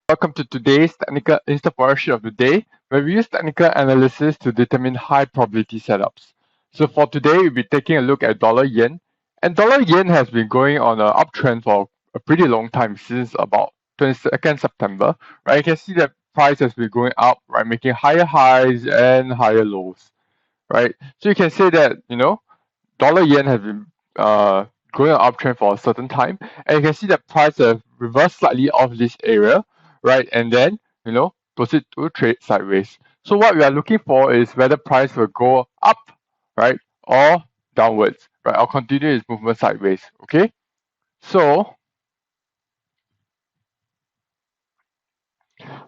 Welcome to today's technical inspiration of the day, where we use technical analysis to determine high probability setups. So for today, we'll be taking a look at dollar yen, and dollar yen has been going on an uptrend for a pretty long time since about 22nd September. Right, you can see that price has been going up, right, making higher highs and higher lows. Right, so you can say that dollar yen has been going on uptrend for a certain time, and you can see that price have reversed slightly off this area, right, and then proceed to trade sideways. So what we are looking for is whether price will go up, right, or downwards, right, or continue its movement sideways. Okay, so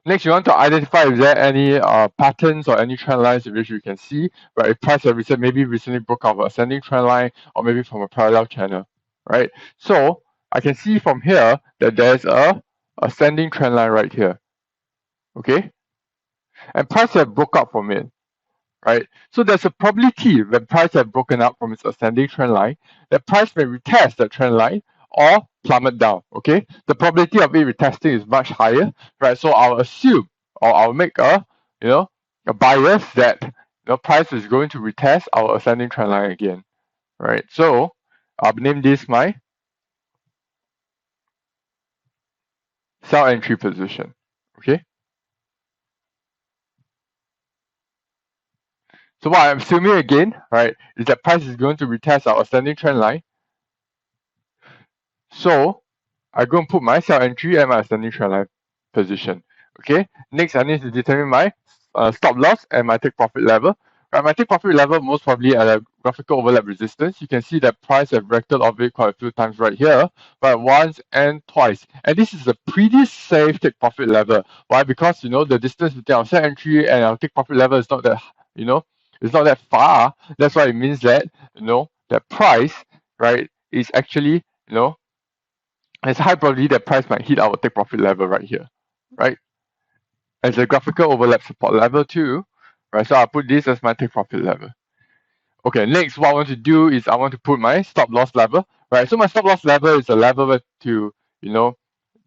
next, you want to identify if there are any patterns or any trend lines in which you can see, right? If price have maybe recently broke out of ascending trend line or maybe from a parallel channel, right? So I can see from here that there's a ascending trend line right here, okay? And price have broke out from it, right? So there's a probability when price have broken out from its ascending trend line that price may retest that trend line or plummet down, okay? The probability of it retesting is much higher, right? So I'll assume or I'll make a bias that the price is going to retest our ascending trend line again, right? So I'll name this my sell entry position, okay? So what I'm assuming again, right, is that price is going to retest our ascending trend line. So I'm going to put my sell entry and my ascending trend line position. Okay. Next, I need to determine my stop loss and my take profit level. Right, my take profit level most probably at a graphical overlap resistance. You can see that price have rected off it quite a few times right here, but once and twice. And this is a pretty safe take profit level. Why? Because the distance between our sell entry and our take profit level is not that it's not that far. That's why it means that that price, right, is actually there's a high probability that price might hit our take profit level right here, right? As a graphical overlap support level too, right? So I'll put this as my take profit level. Okay, next what I want to do is I want to put my stop loss level, right? So my stop loss level is a level to,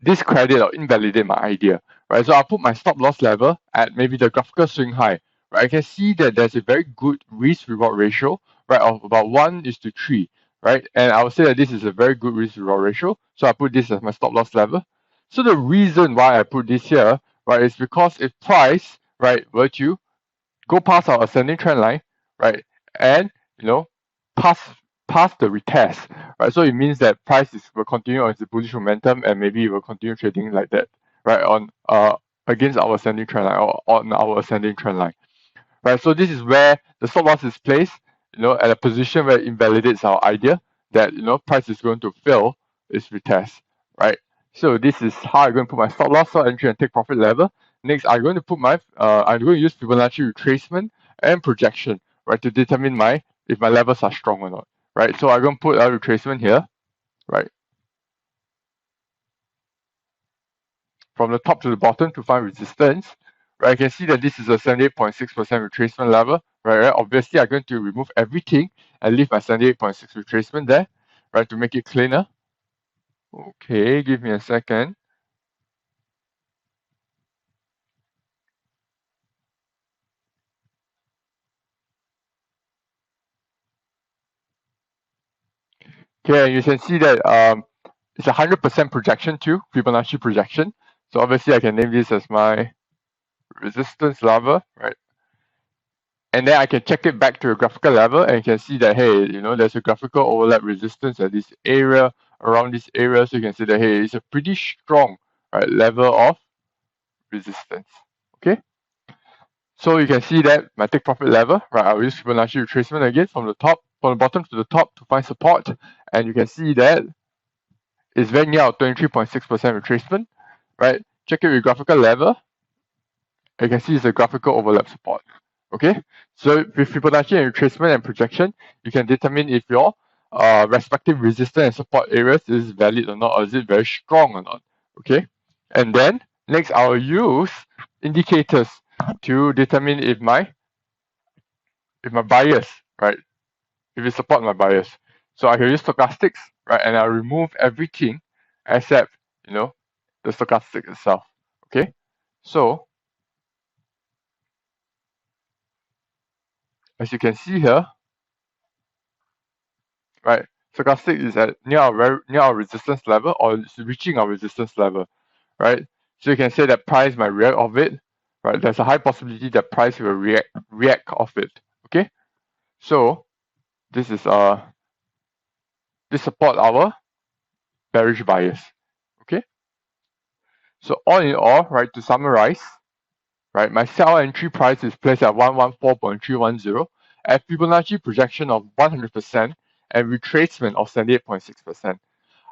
discredit or invalidate my idea, right? So I'll put my stop loss level at maybe the graphical swing high, right? I can see that there's a very good risk reward ratio, right, of about 1:3, right? And I would say that this is a very good risk reward ratio. So I put this as my stop loss level. So the reason why I put this here, right, is because if price, right, were to go past our ascending trend line, right, and pass pass the retest, right? So it means that prices will continue on its bullish momentum and maybe it will continue trading like that, right, on against our ascending trend line or on our ascending trend line, right? So this is where the stop loss is placed, at a position where it invalidates our idea that price is going to fail its retest, right? So this is how I'm going to put my stop loss, stop entry, and take profit level. Next, I'm going to put my I'm going to use Fibonacci retracement and projection, right, to determine if my levels are strong or not, right? So I'm going to put a retracement here, right, from the top to the bottom to find resistance. Right, I can see that this is a 78.6% retracement level. Right, obviously I'm going to remove everything and leave my 78.6 retracement there, right, to make it cleaner. Okay, give me a second. Okay, and you can see that it's 100% projection too, Fibonacci projection. So obviously I can name this as my resistance level, right? And then I can check it back to a graphical level and you can see that, hey, there's a graphical overlap resistance at this area, around this area. So you can see that, hey, it's a pretty strong, right, level of resistance. Okay. So you can see that my take profit level, right, I'll use Fibonacci retracement again from the bottom to the top to find support. And you can see that it's very near our 23.6% retracement, right? Check it with graphical level. You can see it's a graphical overlap support. Okay, so with Fibonacci and retracement and projection, you can determine if your respective resistance and support areas is valid or not, or is it very strong or not. Okay, and then next I'll use indicators to determine if my bias, right, if it support my bias. So I can use stochastics, right, and I'll remove everything except the stochastic itself. Okay, so as you can see here, right, stochastic is at near our resistance level, or it's reaching our resistance level, right? So you can say that price might react of it, right? There's a high possibility that price will react of it. Okay, so this is this support our bearish bias. Okay, so all in all, right, to summarize, right, my sell entry price is placed at 114.310 at Fibonacci projection of 100% and retracement of 78.6%.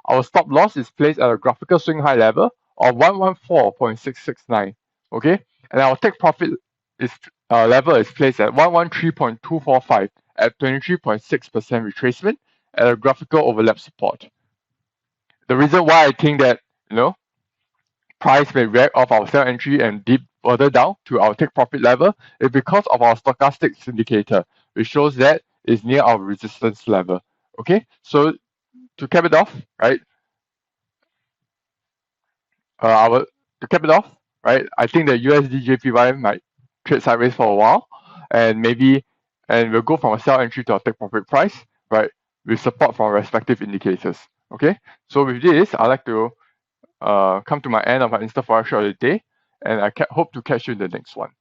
Our stop loss is placed at a graphical swing high level of 114.669. Okay, and our take profit is level is placed at 113.245 at 23.6% retracement at a graphical overlap support. The reason why I think that price may react off our sell entry and dip further down to our take profit level is because of our stochastic indicator, which shows that it's near our resistance level. Okay, so to cap it off, right? To cap it off, right? I think the USD JPY might trade sideways for a while, and we'll go from a sell entry to a take profit price, right? With support from respective indicators. Okay, so with this, I'd like to come to my end of my Insta Forex short of the day, and I hope to catch you in the next one.